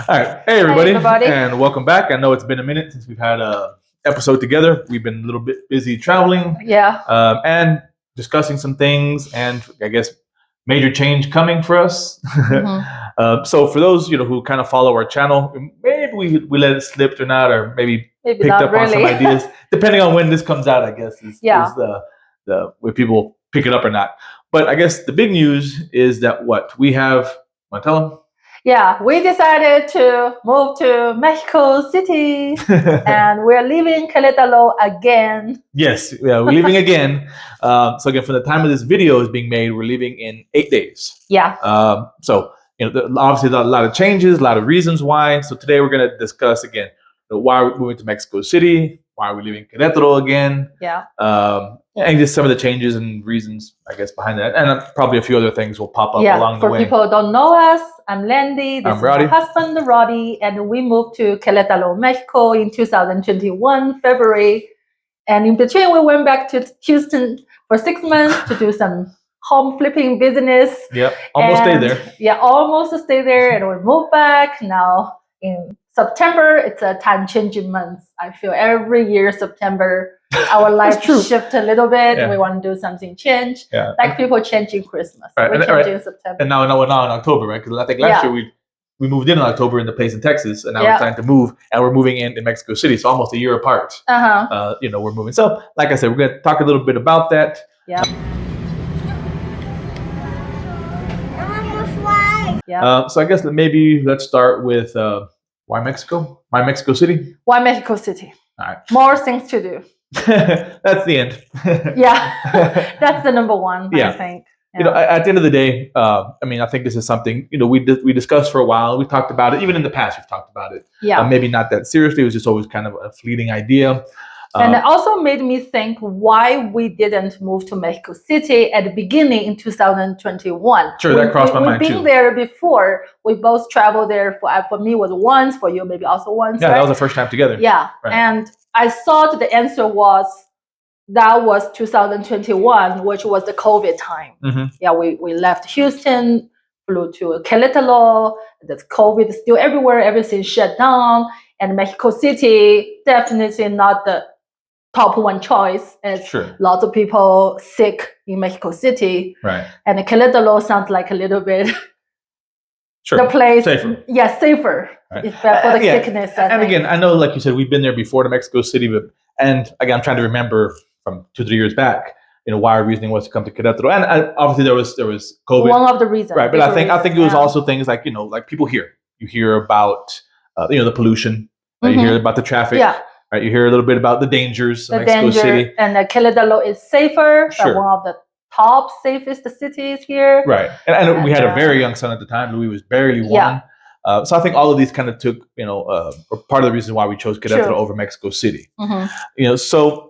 All right. Hey, everybody. Hi, everybody. And welcome back. I know it's been a minute since we've had a episode together. We've been a little bit busy traveling. Yeah. And discussing some things, and I guess major change coming for us. Mm-hmm. So for those who kind of follow our channel, maybe we let it slip or not, or maybe picked not up really. on some ideas, depending on when this comes out. I guess is the way people pick it up or not. But I guess the big news is that what we have. Want to tell them? Yeah, we decided to move to Mexico City, and we're leaving Queretaro again. Yes, we're leaving again. So again, from the time of this video is being made, we're leaving in 8 days. Yeah. So obviously a lot of changes, a lot of reasons why. So today we're going to discuss again why we're moving to Mexico City, why are we leaving Querétaro again. Yeah. And just some of the changes and reasons, I guess, behind that, and probably a few other things will pop up along the way. For people who don't know us, I'm Landy. This is Roddy. my husband, Roddy, and we moved to Querétaro, Mexico in 2021, February. And in between, we went back to Houston for 6 months to do some home flipping business. Yep, almost stayed there. Yeah, almost stayed there, and we moved back. Now in September, it's a time-changing month. I feel every year September, our life shifts a little bit. Yeah. We want to do something change. Yeah. Like people changing Christmas. Right. We change in September. And now in October, right? Because I think last year we moved in October in the place in Texas, and now we're trying to move, and we're moving in Mexico City, so almost a year apart. We're moving. So, like I said, we're going to talk a little bit about that. Yeah. So I guess that maybe let's start with why Mexico? Why Mexico City? Why Mexico City? All right. More things to do. That's the end. Yeah, that's the number one. Yeah. I think. Yeah. At the end of the day, I think this is something we discussed for a while. We talked about it even in the past. We've talked about it. Yeah. Maybe not that seriously. It was just always kind of a fleeting idea. And it also made me think why we didn't move to Mexico City at the beginning in 2021. Sure, that crossed my mind too. We've been there before. We both traveled there. For me, it was once. For you, maybe also once. Yeah, right? That was the first time together. Yeah, right. And I thought the answer was that was 2021, which was the COVID time. Mm-hmm. Yeah, we left Houston, flew to Querétaro. The COVID is still everywhere. Everything shut down. And Mexico City, definitely not the top one choice. It's lots of people sick in Mexico City. Right. And Querétaro sounds like a little bit the place. Safer. Yeah, safer. Right. It's better for the sickness. And again, I know, like you said, we've been there before to Mexico City, and again, I'm trying to remember from 2-3 years back, why our reasoning was to come to Querétaro. And obviously there was COVID. One of the reasons. Right. But I think it was also things like, like people here. You hear about the pollution. Right? Mm-hmm. You hear about the traffic. Yeah. Right, you hear a little bit about the dangers of Mexico City. And Querétaro is safer. Sure. One of the top safest cities here. Right. And we had a very young son at the time. Louie was barely 1. Yeah. So I think all of these kind of took, part of the reason why we chose Querétaro over Mexico City. Mm-hmm.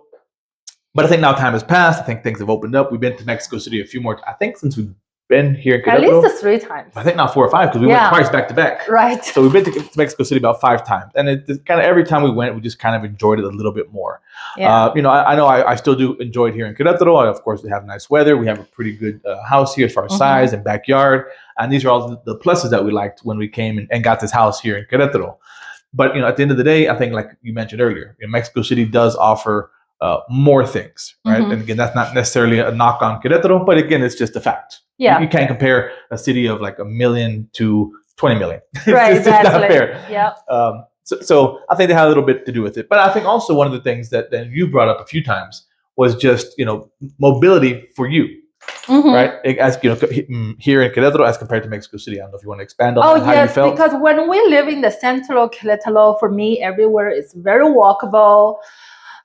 But I think now time has passed. I think things have opened up. We've been to Mexico City a few more times. I think since we've been here in Querétaro. At least 3 times. I think now 4 or 5 because we went twice back to back. Right. So we've been to Mexico City about 5 times, and it kind of every time we went, we just kind of enjoyed it a little bit more. Yeah. I know I still do enjoy it here in Querétaro. Of course, we have nice weather. We have a pretty good house here as far as size and backyard, and these are all the pluses that we liked when we came and got this house here in Querétaro. But at the end of the day, I think like you mentioned earlier, Mexico City does offer more things, right? Mm-hmm. And again, that's not necessarily a knock on Querétaro, but again, it's just a fact. Yeah. You can't compare a city of like 1 million to 20 million. Right, it's just not fair. Yeah. So I think they had a little bit to do with it. But I think also one of the things that you brought up a few times was just, mobility for you, right? As here in Querétaro as compared to Mexico City. I don't know if you want to expand on how you felt. Because when we live in the central Querétaro, for me, everywhere is very walkable.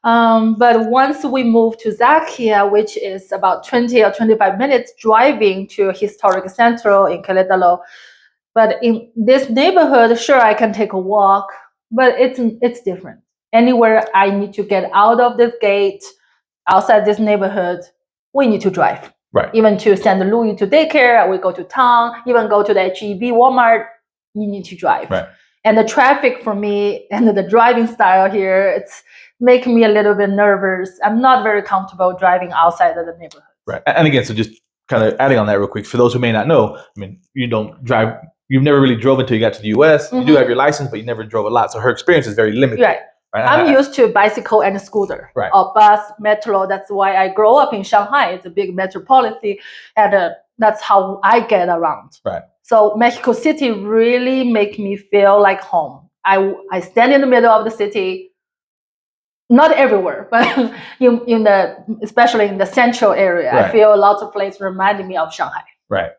But once we moved to Zakia, which is about 20 or 25 minutes driving to historic central in Querétaro, but in this neighborhood, sure, I can take a walk, but it's different. Anywhere I need to get out of this gate, outside this neighborhood, we need to drive. Right. Even to send Louie to daycare, we go to town, even go to the H-E-B, Walmart, you need to drive. Right. And the traffic for me and the driving style here, it's making me a little bit nervous. I'm not very comfortable driving outside of the neighborhood. Right. And again, so just kind of adding on that real quick, for those who may not know, you don't drive you've never really drove until you got to the U.S. You do have your license, but you never drove a lot, so her experience is very limited. Right. I'm used to bicycle and scooter, or bus, metro. That's why I grew up in Shanghai. It's a big metropolitan, and that's how I get around. Right. So Mexico City really make me feel like home. I stand in the middle of the city, not everywhere, but especially in the central area. I feel lots of places reminding me of Shanghai. Right.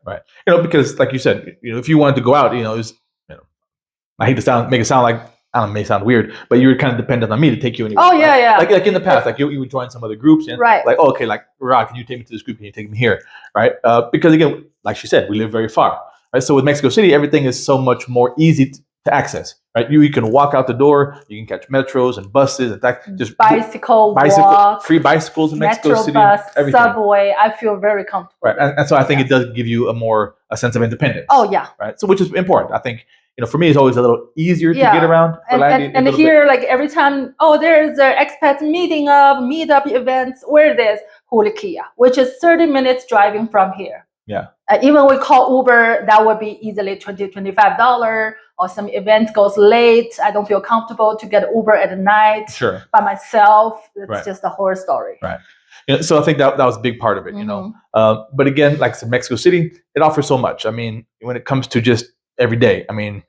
Because like you said, if you wanted to go out, I hate to make it sound like, I don't know, it may sound weird, but you were kind of dependent on me to take you anywhere. Oh, yeah, yeah. Like in the past, like you would join some other groups, and like, oh, okay, like, Rod, can you take me to this group? Can you take me here? Right? Because again, like she said, we live very far. Right? So with Mexico City, everything is so much more easy to access. Right? You can walk out the door, you can catch metros and buses, and just bicycle, walk, free bicycles in Mexico City, bus, everything. Subway. I feel very comfortable. Right, and so I think it does give you a sense of independence. Oh yeah. Right. So which is important. I think. For me, it's always a little easier to get around. And here, like every time, there's an expat meetup events. Where it is? Hulikia, which is 30 minutes driving from here. Yeah. Even we call Uber, that would be easily $20, $25. Or some event goes late. I don't feel comfortable to get Uber at night by myself. It's just a horror story. Right. So I think that was a big part of it. But again, like I said, Mexico City, it offers so much. I mean, when it comes to just every day. I mean,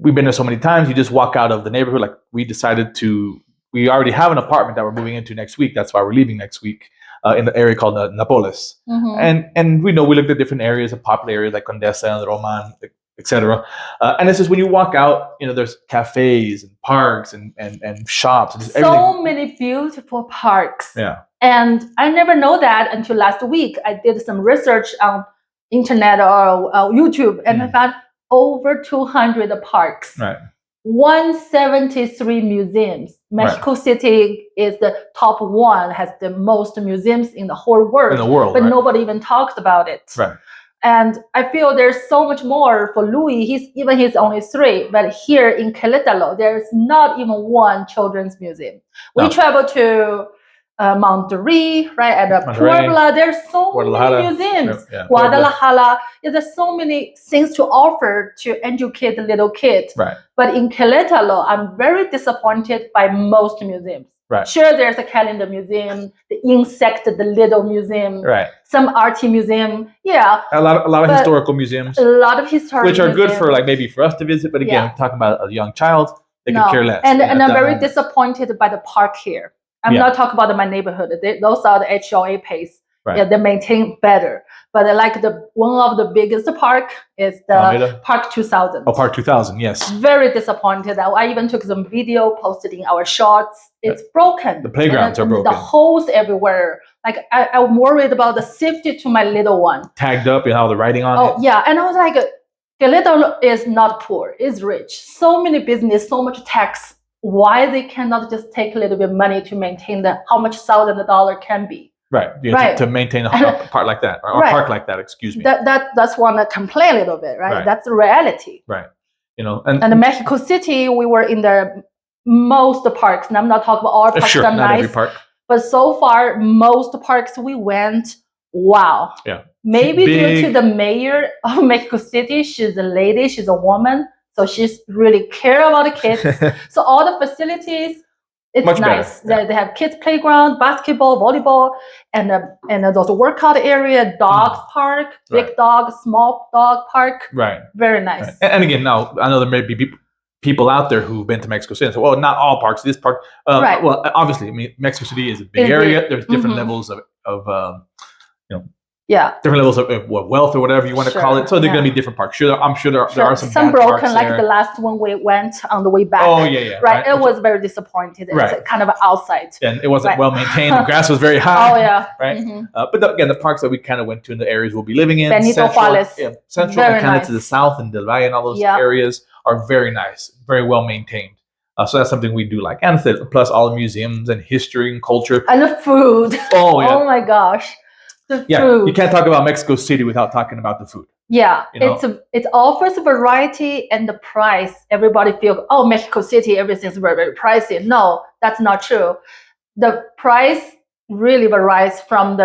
we've been there so many times. You just walk out of the neighborhood. Like we already have an apartment that we're moving into next week. That's why we're leaving next week in the area called Napoles. And we looked at different areas, popular areas like Condesa and Roman, etc. And it's just when you walk out, there's cafes and parks and shops. And so many beautiful parks. Yeah. And I never know that until last week. I did some research on internet or YouTube, and I found over 200 parks, 173 museums. Mexico City is the top one, has the most museums in the whole world. But nobody even talks about it. Right. And I feel there's so much more for Louie. He's only 3, but here in Queretaro, there's not even one children's museum. We travel to Monterrey, and Puebla. There's so many museums. Guadalajara. There's so many things to offer to educate the little kids. Right. But in Querétaro, I'm very disappointed by most museums. Right. Sure, there's a calendar museum, the insect, the little museum, some art museum. Yeah. A lot of historical museums. A lot of historical which are good for maybe for us to visit, but again, talking about a young child, they could care less. And I'm very disappointed by the park here. I'm not talking about my neighborhood. Those are the HOA pays. Yeah, they maintain better. But I like one of the biggest park is the Park 2000. Oh, Park 2000, yes. Very disappointed. I even took some video, posted in our shorts. It's broken. The playgrounds are broken. The holes everywhere. Like I'm worried about the safety to my little one. Tagged up and all the writing on it. Oh yeah, and I was like, Querétaro is not poor, it's rich. So many business, so much tax. Why they cannot just take a little bit of money to maintain how much $1,000 can be? Right. To maintain a park like that, or a park like that. Excuse me. That's one to complain a little bit, right? That's the reality. Right. And in Mexico City, we were in the most parks, and I'm not talking about all parks are nice. Every park. But so far, most parks we went, wow. Yeah. Maybe due to the mayor of Mexico City, she's a lady, she's a woman. So she's really care about the kids. So all the facilities, it's much nice. Better. They have kids playground, basketball, volleyball, and those workout area, dogs park, big dog, small dog park. Right. Very nice. Right. And again, now I know there may be people out there who've been to Mexico City and say, well, not all parks. This park. Well, obviously, I mean, Mexico City is a big area. There's different levels of different levels of wealth or whatever you want to call it. So they're going to be different parks. I'm sure there are some broken, like the last one we went on the way back. Oh yeah. Right. It was very disappointed. It's kind of outside. And it wasn't well maintained. The grass was very high. Oh yeah. Right. But again, the parks that we kind of went to in the areas we'll be living in, Benito Juarez, Central and kind of to the south and Del Valle and all those areas are very nice, very well maintained. So that's something we do like. And plus all the museums and history and culture. And the food. Oh yeah. Oh my gosh. The food. You can't talk about Mexico City without talking about the food. Yeah, it offers variety and the price. Everybody feels, Mexico City, everything's very, very pricey. No, that's not true. The price really varies from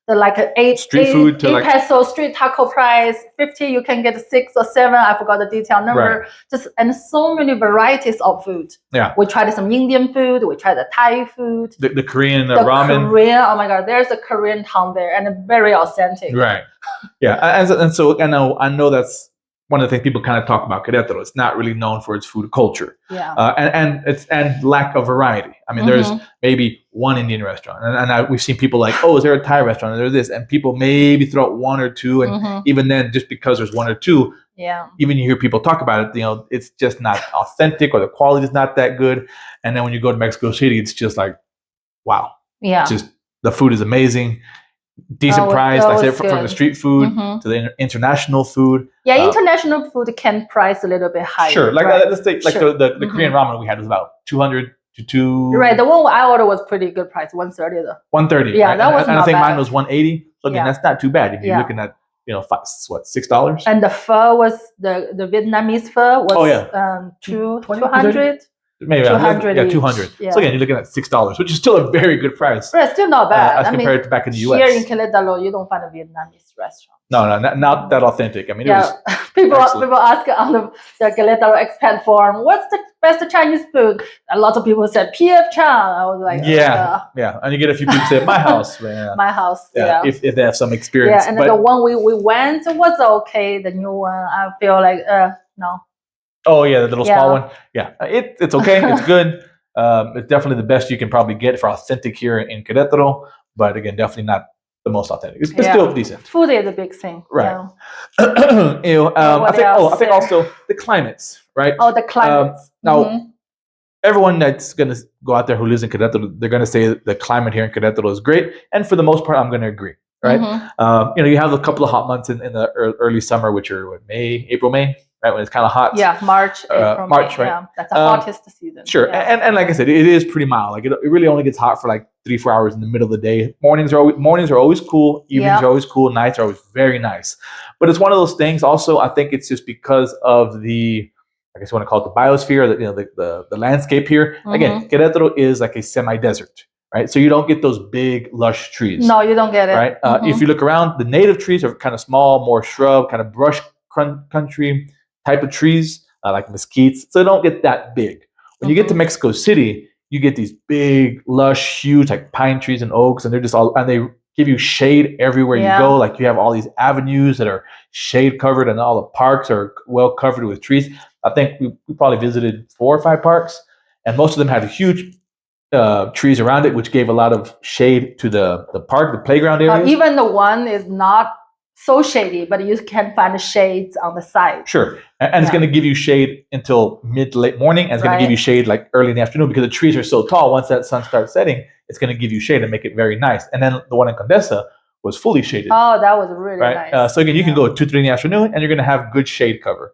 the like street food to eight like peso street taco price, 50 you can get 6 or 7. I forgot the detail number. Right. Just and so many varieties of food. Yeah. We tried some Indian food. We tried the Thai food. The Korean ramen. Korean. Oh my God, there's a Korean town there and very authentic. Right. Yeah. And so I know that's one of the things people kind of talk about Querétaro. It's not really known for its food culture. Yeah. And lack of variety. I mean, there's maybe one Indian restaurant, and we've seen people like, oh, is there a Thai restaurant? And there's this, and people maybe throw out one or two, and even then, just because there's one or two, even you hear people talk about it, it's just not authentic or the quality is not that good. And then when you go to Mexico City, it's just like, wow, just the food is amazing. Decent price, like I said, from the street food to the international food. Yeah, international food can price a little bit higher. Sure, like right? let's take like the Korean ramen we had was about 200 to 2. Right, the one I ordered was pretty good price, 130 though. 130. Yeah, right? that was and not I think bad. mine was 180. So again, that's not too bad if you're looking at $6. And the pho was the Vietnamese pho was 200. Maybe 200. 200. Yeah. So again, you're looking at $6, which is still a very good price. But it's still not bad. As compared to back in the US. Here in Querétaro, you don't find a Vietnamese restaurant. No, not that authentic. I mean, it was people ask on the Querétaro expat forum, what's the best Chinese food? A lot of people said PF Chang. I was like, yeah. And you get a few people say my house. My house. Yeah. If they have some experience. Yeah, and the one we went was okay. The new one, I feel like no. Oh yeah, the little small one. Yeah, it's okay. It's good. It's definitely the best you can probably get for authentic here in Querétaro. But again, definitely not the most authentic. It's still decent. Food is a big thing. Right. Yeah. I think also the climates. Right. Oh, the climates. Now, everyone that's going to go out there who lives in Querétaro, they're going to say the climate here in Querétaro is great, and for the most part, I'm going to agree. Right. You have a couple of hot months in the early summer, which are April, May. Right, when it's kind of hot. Yeah, March, April, March, May, right? Yeah, that's the hottest season. Sure, and like I said, it is pretty mild. Like it really only gets hot for like 3-4 hours in the middle of the day. Mornings are always cool. Evenings are always cool. Nights are always very nice. But it's one of those things. Also, I think it's just because of the, I guess you want to call it the biosphere, the landscape here. Again, Querétaro is like a semi-desert. Right, so you don't get those big, lush trees. No, you don't get it. Right, if you look around, the native trees are kind of small, more shrub, kind of brush country type of trees, like mesquites, so they don't get that big. When you get to Mexico City, you get these big, lush, huge, like pine trees and oaks, and they give you shade everywhere you go. Like you have all these avenues that are shade covered, and all the parks are well covered with trees. I think we probably visited 4 or 5 parks, and most of them had huge trees around it, which gave a lot of shade to the park, the playground areas. Even the one is not so shady, but you can find shades on the side. Sure. And it's going to give you shade until mid to late morning, and it's going to give you shade like early in the afternoon because the trees are so tall. Once that sun starts setting, it's going to give you shade and make it very nice. And then the one in Condesa was fully shaded. Oh, that was really nice. So again, you can go 2-3 in the afternoon, and you're going to have good shade cover.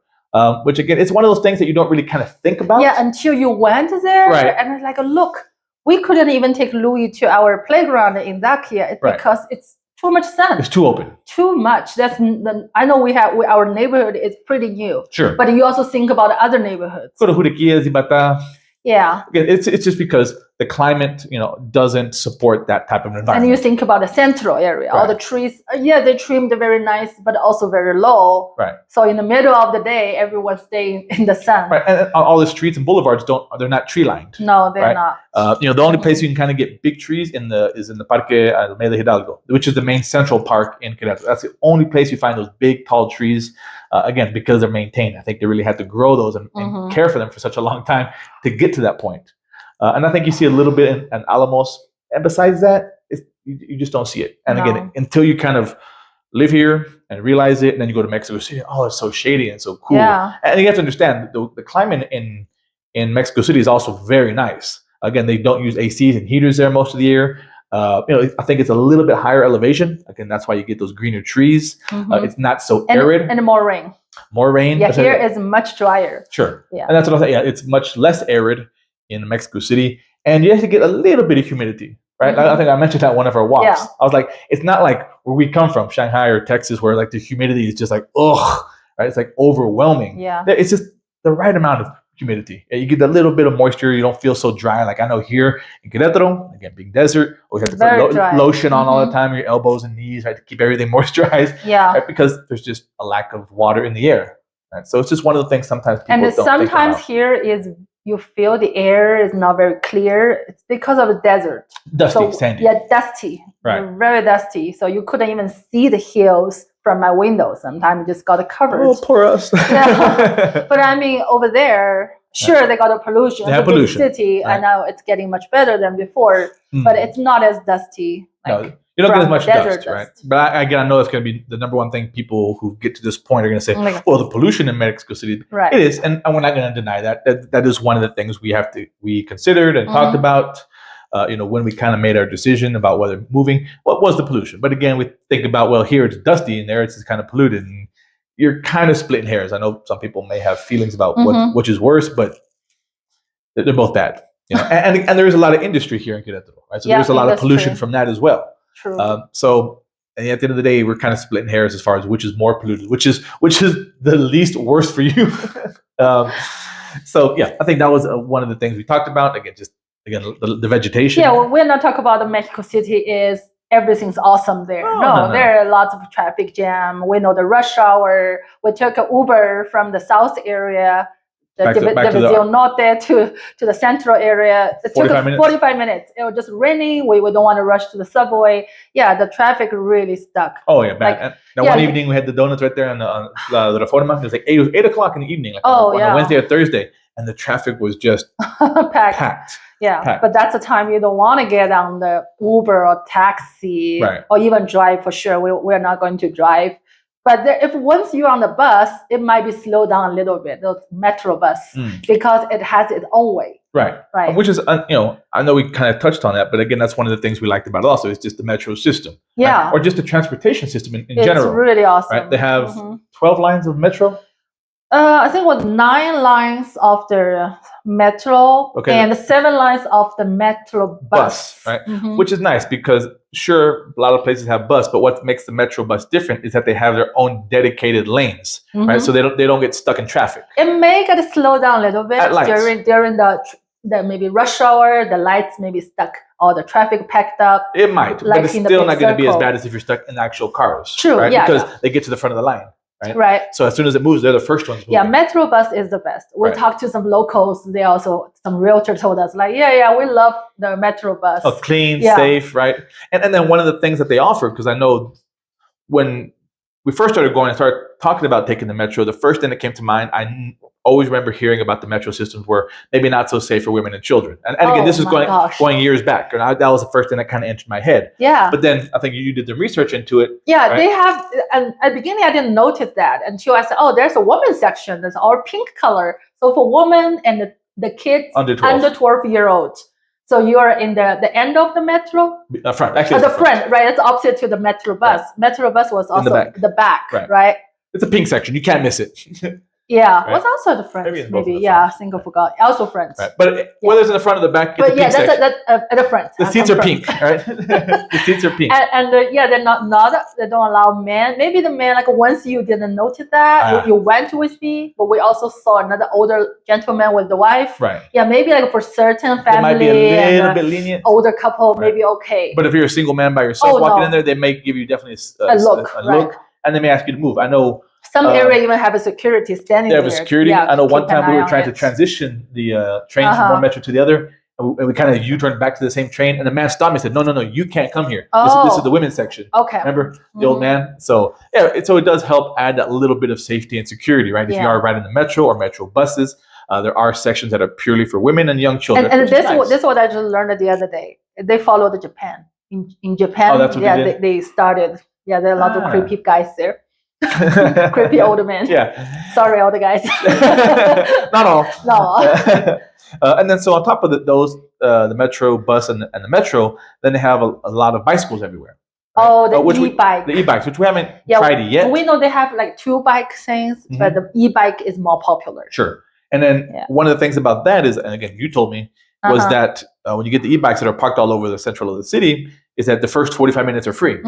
Which again, it's one of those things that you don't really kind of think about. Yeah, until you went there, and it's like, look, we couldn't even take Louie to our playground in Zakia because it's too much sun. It's too open. Too much. I know our neighborhood is pretty new. Sure. But you also think about other neighborhoods. Go to Juriquilla, Zibata. Yeah. It's just because the climate, doesn't support that type of environment. And you think about the central area, all the trees. They trimmed very nice, but also very low. Right. So in the middle of the day, everyone's staying in the sun. Right. And all the streets and boulevards they're not tree lined. No, they're not. The only place you can kind of get big trees is in the Parque Almeida Hidalgo, which is the main central park in Querétaro. That's the only place you find those big, tall trees. Again, because they're maintained. I think they really had to grow those and care for them for such a long time to get to that point. And I think you see a little bit in Alamos. And besides that, you just don't see it. And again, until you kind of live here and realize it, and then you go to Mexico City, oh, it's so shady and so cool. Yeah. And you have to understand, the climate in Mexico City is also very nice. Again, they don't use ACs and heaters there most of the year. I think it's a little bit higher elevation. Again, that's why you get those greener trees. It's not so arid. And more rain. More rain. Yeah, here is much drier. Sure. Yeah. And that's what I'm saying. Yeah, it's much less arid in Mexico City. And you have to get a little bit of humidity, right? I think I mentioned that one of our walks. Yeah. I was like, it's not like where we come from, Shanghai or Texas, where like the humidity is just like, ugh, right? It's like overwhelming. Yeah. It's just the right amount of humidity. You get a little bit of moisture. You don't feel so dry. Like I know here in Queretaro, again, being desert, we have to put lotion on all the time, your elbows and knees, right, to keep everything moisturized. Yeah. Right, because there's just a lack of water in the air. Right? So it's just one of the things sometimes people don't think about. And sometimes here is you feel the air is not very clear. It's because of the desert. Dusty, sandy. Yeah, dusty. Right. Very dusty. So you couldn't even see the hills from my window. Sometimes you just got it covered. Oh, poor us. Yeah. But I mean, over there, sure, they got a pollution. They have pollution. City. Right. I know it's getting much better than before, but it's not as dusty. No, you don't get as much dust, right? But again, I know it's going to be the number one thing people who get to this point are going to say, well, the pollution in Mexico City, it is. And we're not going to deny that. That is one of the things we considered and talked about, when we kind of made our decision about whether moving, what was the pollution? But again, we think about, well, here it's dusty and there it's kind of polluted. And you're kind of splitting hairs. I know some people may have feelings about which is worse, but they're both bad. And there is a lot of industry here in Querétaro, right? So there's a lot of pollution from that as well. True. So at the end of the day, we're kind of splitting hairs as far as which is more polluted, which is the least worst for you. So yeah, I think that was one of the things we talked about. Again, the vegetation. Yeah, well, we're not talking about the Mexico City is everything's awesome there. No, there are lots of traffic jam. We know the rush hour. We took an Uber from the south area, the División Norte to the central area. It took 45 minutes. It was just raining. We don't want to rush to the subway. Yeah, the traffic really stuck. Oh yeah, bad. One evening we had the donuts right there on the Reforma. It was like 8 o'clock in the evening, like on a Wednesday or Thursday, and the traffic was just packed. Yeah, but that's the time you don't want to get on the Uber or taxi or even drive for sure. We're not going to drive. But if once you're on the bus, it might be slowed down a little bit, the metro bus, because it has its own way. Right. Which is, I know we kind of touched on that, but again, that's one of the things we liked about it also, is just the metro system. Yeah. Right? Or just the transportation system in general. It's really awesome. Right? They have 12 lines of metro. I think it was 9 lines of the metro and 7 lines of the metro bus. Right? Which is nice because, sure, a lot of places have bus, but what makes the metro bus different is that they have their own dedicated lanes, right? So they don't get stuck in traffic. It may get slow down a little bit during the maybe rush hour. The lights may be stuck or the traffic packed up. It might, but it's still not going to be as bad as if you're stuck in actual cars. True, right? Because they get to the front of the line. Right. So as soon as it moves, they're the first ones moving. Yeah, metro bus is the best. We talked to some locals. They also, some realtor told us like, we love the metro bus. Oh, clean, safe, right? And then one of the things that they offer, because I know when we first started going and started talking about taking the metro, the first thing that came to mind, I always remember hearing about the metro systems were maybe not so safe for women and children. And again, this is going years back. And that was the first thing that kind of entered my head. Yeah. But then I think you did the research into it. Yeah, they have, and at the beginning I didn't notice that until I said, there's a women's section. That's all pink color. So for women and the kids under 12-year-olds. So you are in the end of the metro? Front, actually. The front, right? It's opposite to the metro bus. Right. Metro bus was also the back, right? It's a pink section. You can't miss it. Yeah, was also the front. Maybe I think I forgot. Also front. Right. But whether it's in the front or the back, it's that's at the front. The seats are pink, right? The seats are pink. And they're not. They don't allow men. Maybe the man, like once you didn't notice that, you went with me, but we also saw another older gentleman with the wife. Right. Yeah, maybe like for certain family, might be a little bit lenient. Older couple, maybe okay. But if you're a single man by yourself walking in there, they may give you definitely a look, and they may ask you to move. I know. Some area even have a security standing there. They have a security. Yeah, I know one time we were trying to transition the trains from one metro to the other, and we kind of U-turned back to the same train, and the man stopped me and said, no, you can't come here. This is the women's section. Okay. Remember the old man? So, so it does help add that little bit of safety and security, right? If you are riding the metro or metro buses, there are sections that are purely for women and young children. And this is what I just learned the other day. They follow the Japan. In Japan, they started. Yeah, there are a lot of creepy guys there. Creepy older man. Yeah. Sorry, older guys. Not all. No. And then so on top of those, the metro bus and the metro, then they have a lot of bicycles everywhere. Right? Oh, the e-bike. The e-bikes, which we haven't tried it yet. We know they have like 2 bike things, but the e-bike is more popular. Sure. And then one of the things about that is, and again, you told me, was that when you get the e-bikes that are parked all over the central of the city, is that the first 45 minutes are free,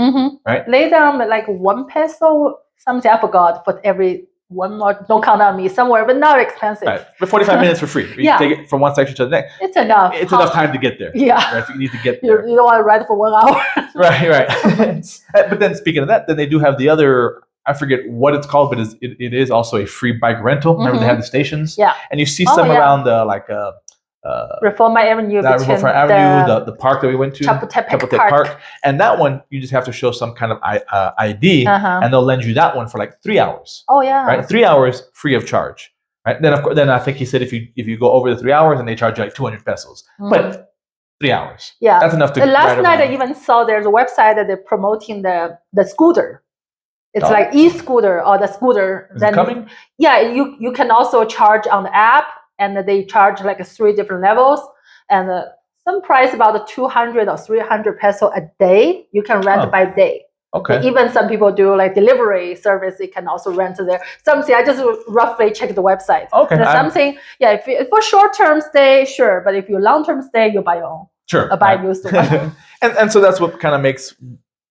right? Lay down like 1 peso, something I forgot, for every one more. Don't count on me somewhere, but not expensive. Right. But 45 minutes for free. You take it from one section to the next. It's enough. It's enough time to get there. Yeah. Right? If you need to get there. You don't want to ride for 1 hour. Right. But then speaking of that, then they do have the other, I forget what it's called, but it is also a free bike rental. Remember they have the stations? Yeah. And you see some around the Reforma Avenue. Reforma Avenue, the park that we went to, Chapultepec Park. And that one, you just have to show some kind of ID, and they'll lend you that one for like 3 hours. Oh yeah. Right, 3 hours free of charge. Right. Then of course, then I think he said if you go over the 3 hours, and they charge you like 200 pesos. But 3 hours. Yeah. That's enough to. Last night I even saw there's a website that they're promoting the scooter. It's like e-scooter or the scooter. Is it coming? Yeah, you can also charge on the app. And they charge like 3 different levels, and some price about 200 or 300 peso a day. You can rent by day. Okay. And even some people do like delivery service. You can also rent there. Something I just roughly check the website. Okay. Something, yeah. If for short-term stay, sure. But if you long-term stay, you buy your own. Sure. Buy used one. and so that's what kind of makes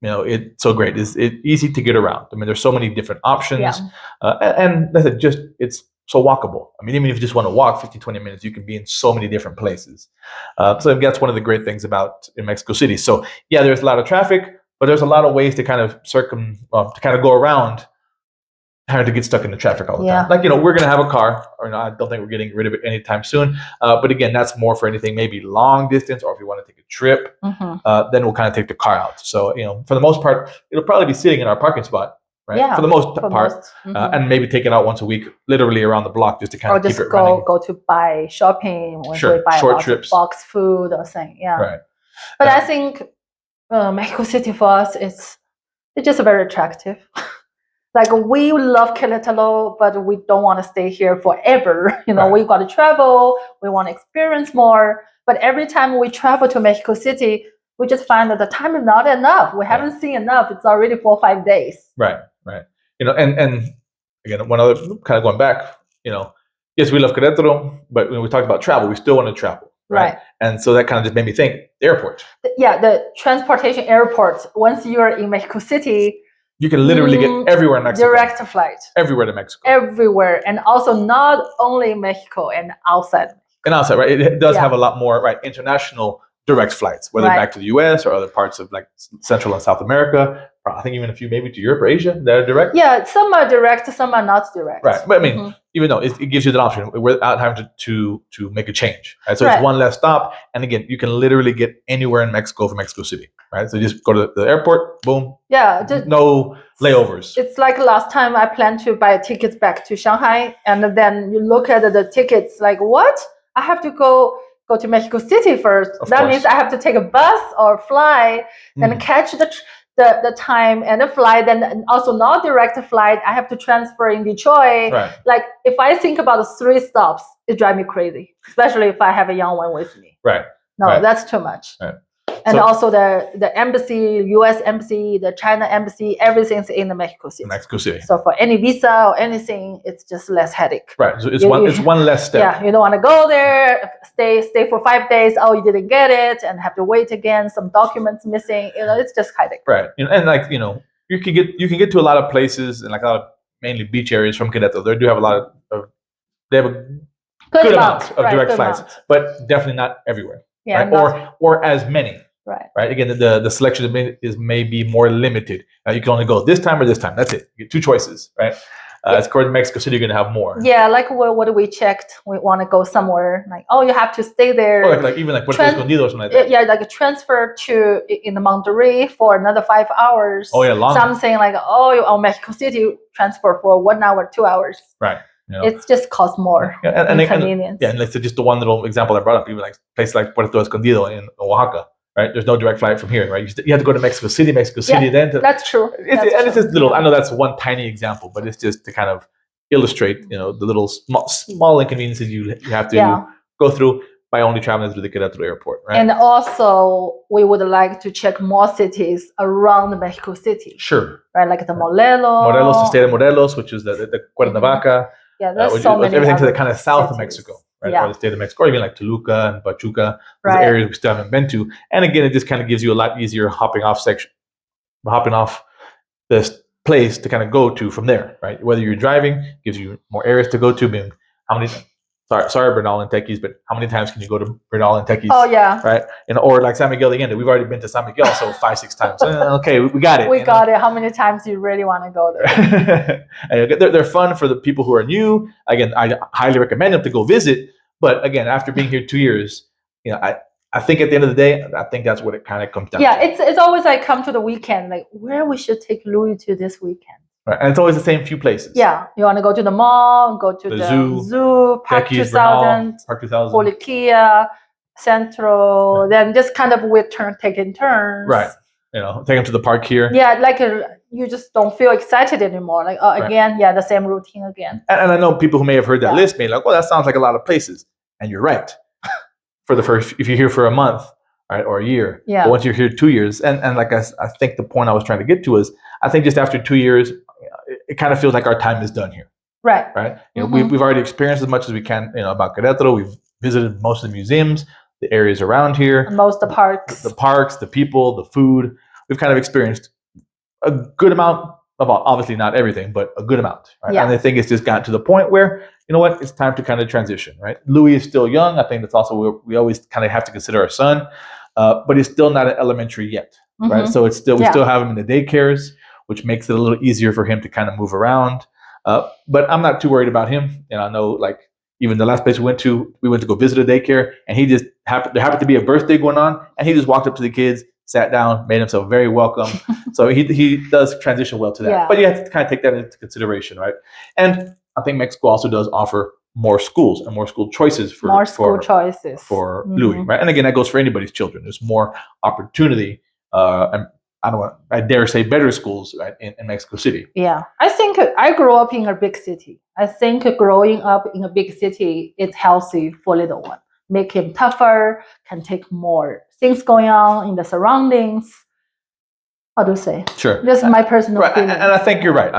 it so great. Is it easy to get around? I mean, there's so many different options, and that's it's so walkable. I mean, even if you just want to walk 15, 20 minutes, you can be in so many different places. So that's one of the great things about in Mexico City. So yeah, there's a lot of traffic, but there's a lot of ways to kind of to kind of go around having to get stuck in the traffic all the time. Like, we're going to have a car, or I don't think we're getting rid of it anytime soon. But again, that's more for anything maybe long distance, or if you want to take a trip, then we'll kind of take the car out. So, for the most part, it'll probably be sitting in our parking spot. Right. Yeah, for the most part, and maybe take it out once a week, literally around the block, just to kind of keep it running. Or just go to buy shopping, or buy short trips, box food or something. Yeah. Right. But I think Mexico City for us it's just very attractive. Like we love Querétaro, but we don't want to stay here forever. We got to travel. We want to experience more. But every time we travel to Mexico City, we just find that the time is not enough. We haven't seen enough. It's already 4 or 5 days. Right. And again, one other kind of going back, yes, we love Querétaro, but when we talk about travel, we still want to travel. Right. And so that kind of just made me think the airport. The transportation airport. Once you're in Mexico City, you can literally get everywhere in Mexico. Direct flight. Everywhere to Mexico. Everywhere. And also not only Mexico and outside. And outside, right? It does have a lot more, international direct flights, whether back to the U.S. or other parts of like Central and South America. I think even a few maybe to Europe or Asia that are direct. Yeah, some are direct, some are not direct. Right, but I mean, even though it gives you the option without having to make a change. Right, so it's one less stop, and again, you can literally get anywhere in Mexico from Mexico City. Right, so you just go to the airport, boom. Yeah, no layovers. It's like last time I planned to buy tickets back to Shanghai, and then you look at the tickets, like what? I have to go to Mexico City first. That means I have to take a bus or fly and catch the time and the flight, and also not direct flight. I have to transfer in Detroit. Right. Like if I think about the 3 stops, it drives me crazy, especially if I have a young one with me. Right. No, that's too much. Right. And also the embassy, U.S. embassy, the China embassy, everything's in the Mexico City. Mexico City. So for any visa or anything, it's just less headache. Right. So it's one less step. Yeah, you don't want to go there, stay for 5 days. Oh, you didn't get it, and have to wait again. Some documents missing. It's just headache. Right. And like you can get to a lot of places and like a lot of mainly beach areas from Querétaro. They do have a lot of they have a good amount of direct flights, but definitely not everywhere. Yeah. Right? Or as many. Right. Again, the selection is maybe more limited. You can only go this time or this time. That's it. You get 2 choices. Right. As according to Mexico City, you're going to have more. Yeah, like what we checked. We want to go somewhere. Like, you have to stay there. Or like even like Puerto Escondido or something like that. Yeah, like a transfer in the Monterrey for another 5 hours. Oh yeah, long. Something like Mexico City transfer for 1 hour, 2 hours. Right. It's just cost more inconvenience. And let's say just the one little example I brought up, even like places like Puerto Escondido in Oaxaca. Right, there's no direct flight from here. Right, you have to go to Mexico City, then. That's true. It's just little. I know that's one tiny example, but it's just to kind of illustrate, the little small inconveniences you have to go through by only traveling through the Querétaro airport. Right, and also we would like to check more cities around Mexico City. Sure. Right, like the Morelos, the state of Morelos, which is the Cuernavaca. Yeah, there's so many. Everything to the kind of south of Mexico. Right, or the state of Mexico, or even like Toluca and Pachuca, those areas we still haven't been to. And again, it just kind of gives you a lot easier hopping off the place to kind of go to from there, right? Whether you're driving, gives you more areas to go to. I mean, how many? Sorry, Bernal and Techies, but how many times can you go to Bernal and Techies? Oh yeah, right? Or like San Miguel again. We've already been to San Miguel, so 5-6 times. Okay, we got it. We got it. How many times do you really want to go there? They're fun for the people who are new. Again, I highly recommend them to go visit. But again, after being here 2 years, I think at the end of the day, I think that's what it kind of comes down to. Yeah, it's always like come to the weekend, like where we should take Louie to this weekend. Right. And it's always the same few places. Yeah, you want to go to the mall, go to the zoo, Park 2000, Polikia, Central, then just kind of taking turns. Right. Take them to the park here. Yeah, like you just don't feel excited anymore. Like, again, the same routine again. And I know people who may have heard that list may be like, well, that sounds like a lot of places. And you're right. For the first, if you're here for a month, right, or a year. Yeah. But once you're here 2 years, and like I think the point I was trying to get to is, I think just after 2 years, it kind of feels like our time is done here. Right. Right. We've already experienced as much as we can, about Queretaro. We've visited most of the museums, the areas around here, and most of the parks, the people, the food. We've kind of experienced a good amount of, obviously not everything, but a good amount. Right? Yeah. And I think it's just gotten to the point where, it's time to kind of transition. Right. Louie is still young. I think that's also where we always kind of have to consider our son, but he's still not in elementary yet. Right. So it's still we still have him in the daycares, which makes it a little easier for him to kind of move around. But I'm not too worried about him. And I know, like, even the last place we went to go visit a daycare, and he just there happened to be a birthday going on, and he just walked up to the kids, sat down, made himself very welcome. So he does transition well to that. Yeah. But you have to kind of take that into consideration, right? And I think Mexico also does offer more schools and more school choices for Louie, right? And again, that goes for anybody's children. There's more opportunity, and I dare say better schools, right, in Mexico City. Yeah, I think I grew up in a big city. I think growing up in a big city is healthy for little one. Make him tougher, can take more things going on in the surroundings. How do you say? Sure. This is my personal feeling. And I think you're right.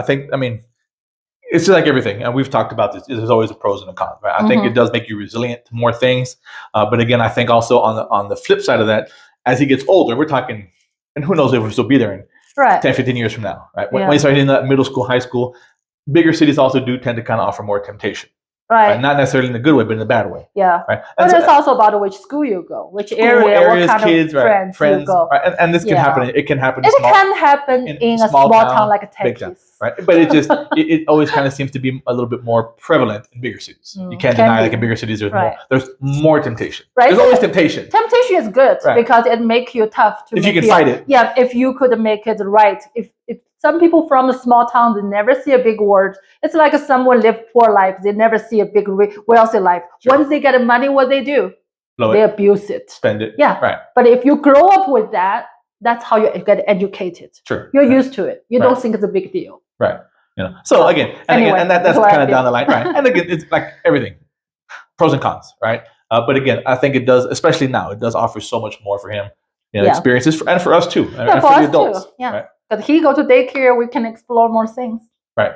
It's just like everything, and we've talked about this. There's always a pros and a cons, right? I think it does make you resilient to more things, but again, I think also on the flip side of that, as he gets older, we're talking, and who knows if we'll still be there in 10, 15 years from now, right? When you start hitting that middle school, high school, bigger cities also do tend to kind of offer more temptation. Right. Not necessarily in a good way, but in a bad way. Yeah. Right. But it's also about which school you go, which area, what kind kids, of friends you go. Right. And this can happen. It can happen. It can happen in a small town like Texas. Right. But it just it always kind of seems to be a little bit more prevalent in bigger cities. You can't deny, like, in bigger cities, there's more temptation. Right. There's always temptation. Temptation is good because it makes you tough to. If you can fight it. Yeah. If you could make it right. If some people from a small town, they never see a big world. It's like someone live poor life. They never see a big wealthy life. Sure. Once they get money, what they do? They abuse it. Spend it. Yeah. Right. But if you grow up with that, that's how you get educated. Sure. You're used to it. You don't think it's a big deal. Right. So again, that's kind of down the line, right? And again, it's like everything, pros and cons, right? But again, I think it does, especially now, it does offer so much more for him, experiences, and for us too, and for the adults. Too. Yeah. Right? But he go to daycare, we can explore more things. Right.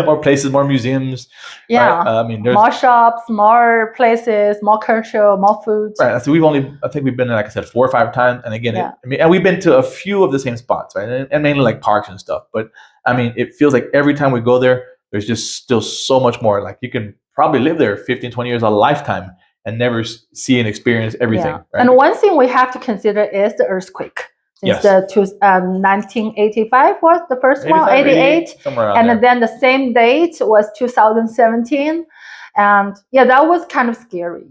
More places, more museums. Yeah. Right? There's more shops, more places, more culture, more food. Right. So I think we've been, like I said, 4 or 5 times. And again, and we've been to a few of the same spots, right? And mainly like parks and stuff. But it feels like every time we go there, there's just still so much more. Like, you can probably live there 15, 20 years, a lifetime, and never see and experience everything. Yeah. Right? And one thing we have to consider is the earthquake. Since 1985 was the first one, 88, and then the same date was 2017, and that was kind of scary.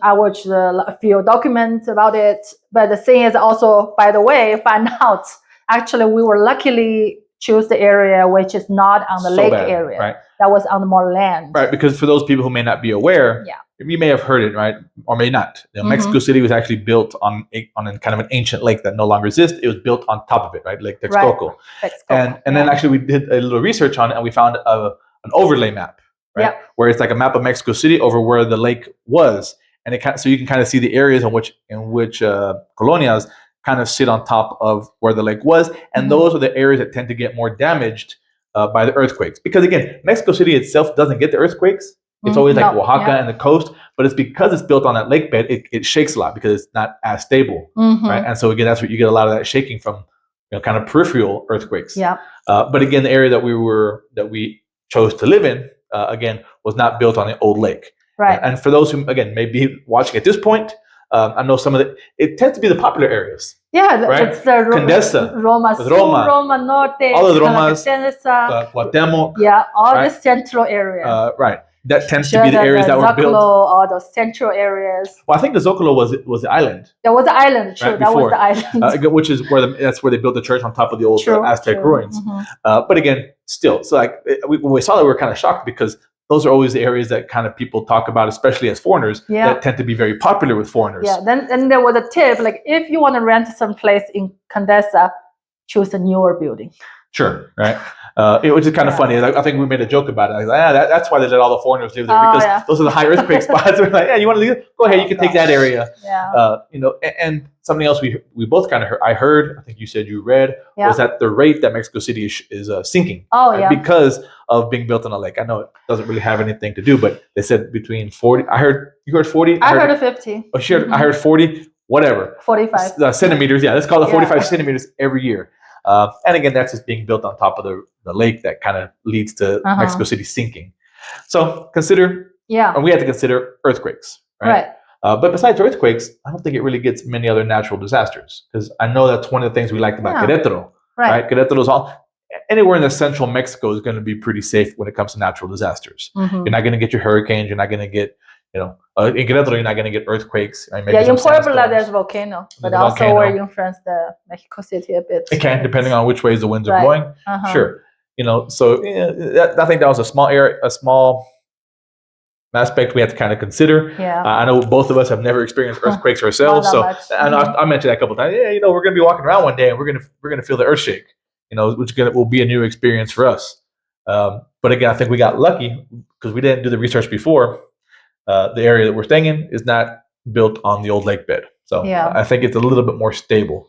I watched a few documents about it, but the thing is also, by the way, find out actually we were luckily choose the area which is not on the lake area. Right. That was on the more land. Right, because for those people who may not be aware, you may have heard it, right, or may not. Mexico City was actually built on kind of an ancient lake that no longer exists. It was built on top of it, right, Lake Texcoco. Right. And then actually we did a little research on it, and we found an overlay map, right, where it's like a map of Mexico City over where the lake was, and so you can kind of see the areas in which colonias kind of sit on top of where the lake was, and those are the areas that tend to get more damaged by the earthquakes. Because again, Mexico City itself doesn't get the earthquakes. It's always like Oaxaca and the coast, but it's because it's built on that lake bed, it shakes a lot because it's not as stable, right? And so again, that's where you get a lot of that shaking from kind of peripheral earthquakes. Yeah. But again, the area that we chose to live in, again, was not built on an old lake. Right. And for those who, again, may be watching at this point, I know some of it tends to be the popular areas. Yeah, right? it's the Condesa, Roma Sur, Roma. Roma Norte, All of the Romas, Condesa, Cuauhtemoc. yeah, all right? the central area. Right. That tends to be the areas that were built. All those central areas. Well, I think the Zocalo was the island. There was the island, true. Right, that was the island. Which is that's where they built the church on top of the old Aztec ruins. Mm-hmm. But again, still, so like when we saw that, we were kind of shocked because those are always the areas that kind of people talk about, especially as foreigners, that tend to be very popular with foreigners. Yeah, then there was a tip, like if you want to rent some place in Condesa, choose a newer building. Sure, right? Which is kind of funny. I think we made a joke about it. Like, that's why they let all the foreigners live there because those are the high earthquake spots. We're like, yeah, you want to leave? Go ahead, you can take that area. Yeah. And something else we both kind of heard. I heard. I think you said you read was that the rate that Mexico City is sinking. Oh yeah. Because of being built on a lake. I know it doesn't really have anything to do, but they said between 40. You heard 40. I heard 50. Oh, sure. I heard 40. Whatever. 45 centimeters. Yeah, let's call it 45 centimeters every year. And again, that's just being built on top of the lake that kind of leads to Mexico City sinking. So consider, and we had to consider earthquakes, right? But besides earthquakes, I don't think it really gets many other natural disasters because I know that's one of the things we liked about Queretaro, right? Querétaro's anywhere in the central Mexico is going to be pretty safe when it comes to natural disasters. You're not going to get your hurricanes. You're not going to get in Querétaro, you're not going to get earthquakes. In Puebla, there's volcano, but also where you influence the Mexico City a bit. It can, depending on which ways the winds are blowing. Sure, so I think that was a small aspect we have to kind of consider. I know both of us have never experienced earthquakes ourselves, so I mentioned that a couple of times. Yeah, we're going to be walking around one day and we're going to feel the earth shake. Which will be a new experience for us. But again, I think we got lucky because we didn't do the research before. The area that we're staying in is not built on the old lake bed. So I think it's a little bit more stable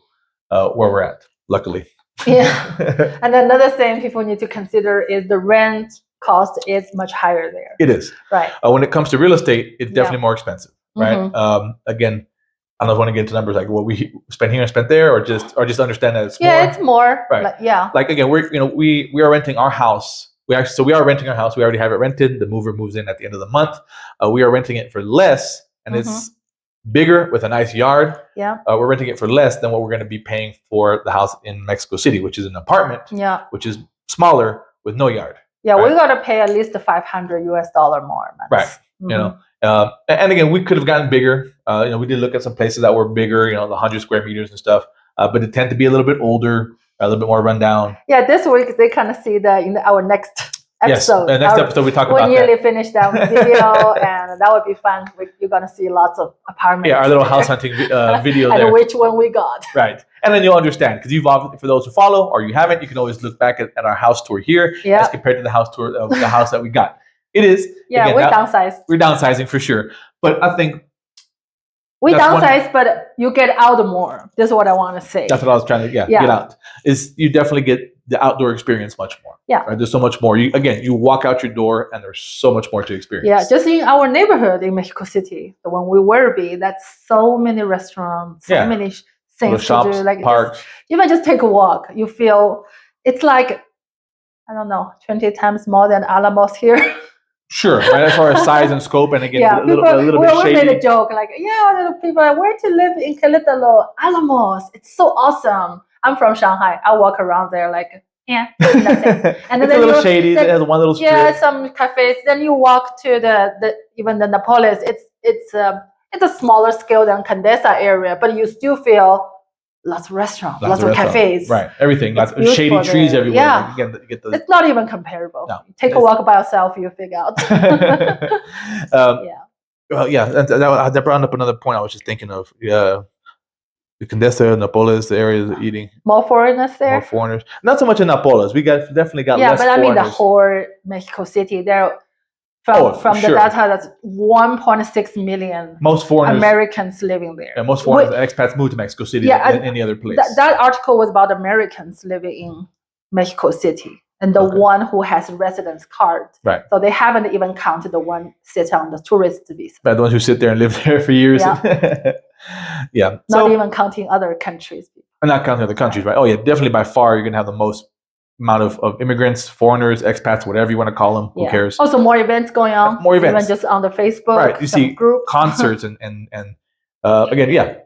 where we're at, luckily. Yeah. And another thing people need to consider is the rent cost is much higher there. It is. Right. When it comes to real estate, it's definitely more expensive, right? Again, I don't want to get into numbers like what we spent here and spent there, or just understand that it's more. Yeah, it's more. Right. Like again, we are renting our house. We are renting our house. We already have it rented. The mover moves in at the end of the month. We are renting it for less, and it's bigger with a nice yard. Yeah. We're renting it for less than what we're going to be paying for the house in Mexico City, which is an apartment. Yeah. Which is smaller with no yard. Yeah, we got to pay at least $500 more. Right. And again, we could have gotten bigger. We did look at some places that were bigger, the 100 square meters and stuff, but it tend to be a little bit older, a little bit more rundown. Yeah, this week they kind of see in our next episode. Yes, next episode we talk about that. We nearly finished that video, and that would be fun. You're going to see lots of apartments. Yeah, our little house hunting video and there. which one we got. Right. And then you'll understand, because for those who follow or you haven't, you can always look back at our house tour here as compared to the house tour of the house that we got. It is. Yeah, again, downsized. We're downsizing for sure. But I think we downsize, but you get out more. That's what I want to say. That's what I was trying to get out. Is you definitely get the outdoor experience much more. Yeah. Right? There's so much more. You walk out your door and there's so much more to experience. Yeah, just in our neighborhood in Mexico City, the one we were that's so many restaurants, so many things shops, to do. Like parks. Even just take a walk, you feel it's like, I don't know, 20 times more than Alamos here. Sure, right, as far as size and scope, and again, a little bit shady. We made a joke like, people are like, where to live in Querétaro? Alamos, it's so awesome. I'm from Shanghai. I walk around there like, that's it. And it's a little shady. It has one little strip. Yeah, some cafes. Then you walk to even the Napoles. It's a smaller scale than Condesa area, but you still feel lots of restaurants, lots of cafes. Right, everything. Lots of shady trees everywhere. Yeah. It's not even comparable. No, take a walk by yourself, you figure out. Well, that brought up another point I was just thinking of. The Condesa, Napoles, the areas of eating. More foreigners there? More foreigners. Not so much in Napoles. We definitely got less foreigners. Yeah, but I mean the whole Mexico City. There, from the data, that's 1.6 million most foreigners, Americans living there. Yeah, most foreigners, expats move to Mexico City than any other place. That article was about Americans living in Mexico City and the one who has a residence card. Right. So they haven't even counted the one sitting on the tourist visa. Right, the ones who sit there and live there for years. Yeah. Yeah. Not even counting other countries. And not counting other countries, right? Oh yeah, definitely by far you're gonna have the most amount of immigrants, foreigners, expats, whatever you want to call them. Who cares? Also, more events going on. More events. Even just on the Facebook. Right. You see groups. concerts and again, yeah.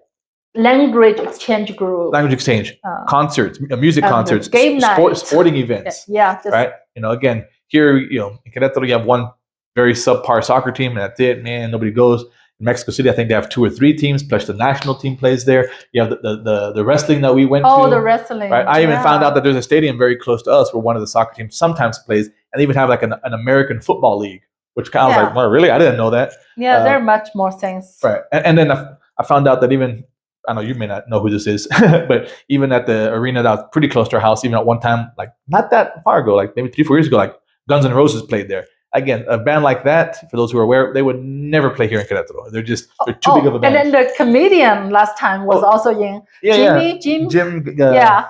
Language exchange group. Language exchange, concerts, music concerts, game nights, sporting events. Yeah. Right. Again, here, in Querétaro, you have one very subpar soccer team, and that's it, man. Nobody goes. In Mexico City, I think they have 2 or 3 teams, plus the national team plays there. You have the wrestling that we went to. Oh, the wrestling. Right? I even found out that there's a stadium very close to us where one of the soccer teams sometimes plays, and they even have like an American football league, which I was like, well, really? I didn't know that. Yeah, there are much more things. Right. And then I found out that even, I know you may not know who this is, but even at the arena that was pretty close to our house, even at one time, like not that far ago, like maybe 3-4 years ago, like Guns N' Roses played there. Again, a band like that, for those who are aware, they would never play here in Querétaro. They're too big of a band. And then the comedian last time was also in Jim. Yeah.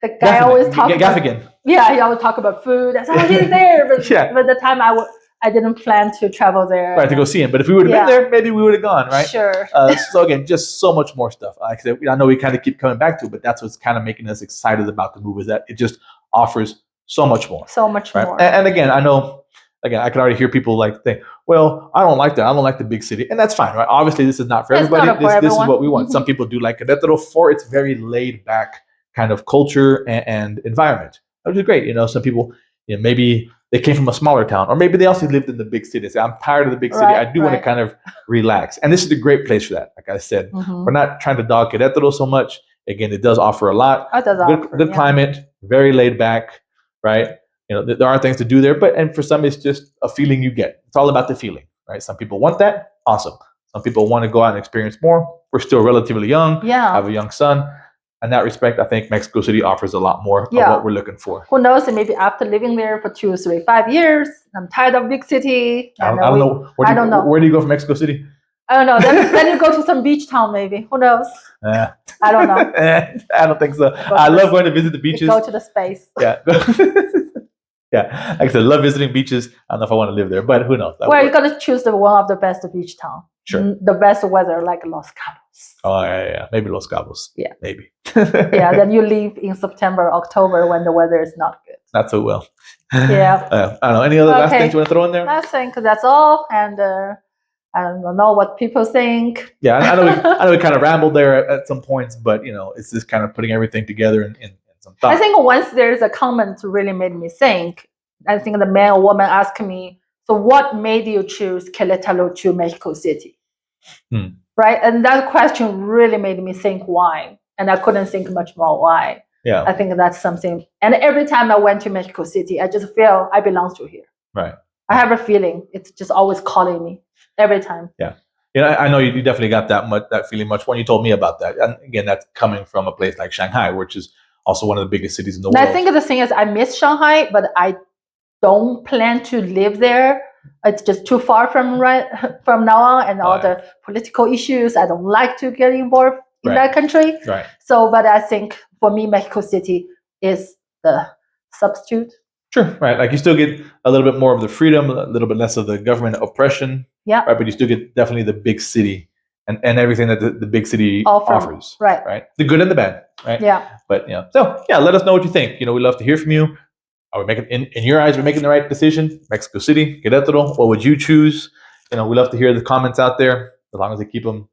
The guy always talks Gaffigan. Yeah, he always talk about food. I said, he's there. But by the time I didn't plan to travel there. Right, to go see him. But if we would have been there, maybe we would have gone, right? Sure. So again, just so much more stuff. Like I said, I know we kind of keep coming back to it, but that's what's kind of making us excited about the move, is that it just offers so much more. So much more. And again, I know, I can already hear people like think, well, I don't like that. I don't like the big city. And that's fine, right? Obviously, this is not for everybody. This is what we want. Mm-hmm. Some people do like Querétaro for its very laid back kind of culture and environment, which is great. Some people, maybe they came from a smaller town, or maybe they also lived in the big city. Say, I'm tired of the big city. I do want to kind of relax. And this is a great place for that. Like I said, we're not trying to dog Querétaro so much. Again, it does offer a lot. It does offer, good climate, very laid back, right? There are things to do there, and for some, it's just a feeling you get. It's all about the feeling, right? Some people want that. Awesome. Some people want to go out and experience more. We're still relatively young. Yeah. I have a young son. In that respect, I think Mexico City offers a lot more of what we're looking for. Who knows? Maybe after living there for 2, 3, 5 years, I'm tired of big city. I don't know. Where do you go from Mexico City? I don't know. Then you go to some beach town, maybe. Who knows? I don't know. I don't think so. I love going to visit the beaches. Go to the space. Yeah. Yeah, like I said, love visiting beaches. I don't know if I want to live there, but who knows? Well, you got to choose one of the best beach town. Sure. The best weather, like Los Cabos. Oh, yeah. Maybe Los Cabos. Yeah. Maybe. Yeah, then you leave in September, October when the weather is not good. Not so well. Yeah. I don't know. Any other last things you want to throw in there? I think that's all. And I don't know what people think. Yeah, I know we kind of rambled there at some points, but, it's just kind of putting everything together in some thought. I think once there's a comment really made me think. I think the man or woman asked me, so what made you choose Querétaro to Mexico City? Right? And that question really made me think why. And I couldn't think much more why. Yeah. I think that's something. And every time I went to Mexico City, I just feel I belong to here. Right. I have a feeling it's just always calling me every time. Yeah. I know you definitely got that feeling much when you told me about that. And again, that's coming from a place like Shanghai, which is also one of the biggest cities in the world. I think the thing is I miss Shanghai, but I don't plan to live there. It's just too far from now on, and all the political issues. I don't like to get involved in that country. Right. So, but I think for me, Mexico City is the substitute. Sure. Right. Like you still get a little bit more of the freedom, a little bit less of the government oppression. Yeah. Right. But you still get definitely the big city and everything that the big city offers. Right. Right. The good and the bad. Right. Yeah. But so let us know what you think. We love to hear from you. Are we making, in your eyes, we're making the right decision? Mexico City, Querétaro, what would you choose? We love to hear the comments out there, as long as they keep them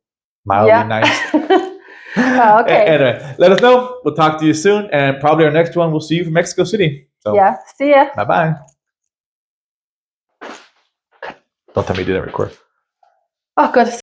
mildly nice. Okay. Anyway, let us know. We'll talk to you soon, and probably our next one, we'll see you from Mexico City. So, see ya. Bye-bye. Don't tell me you didn't record. Oh, good.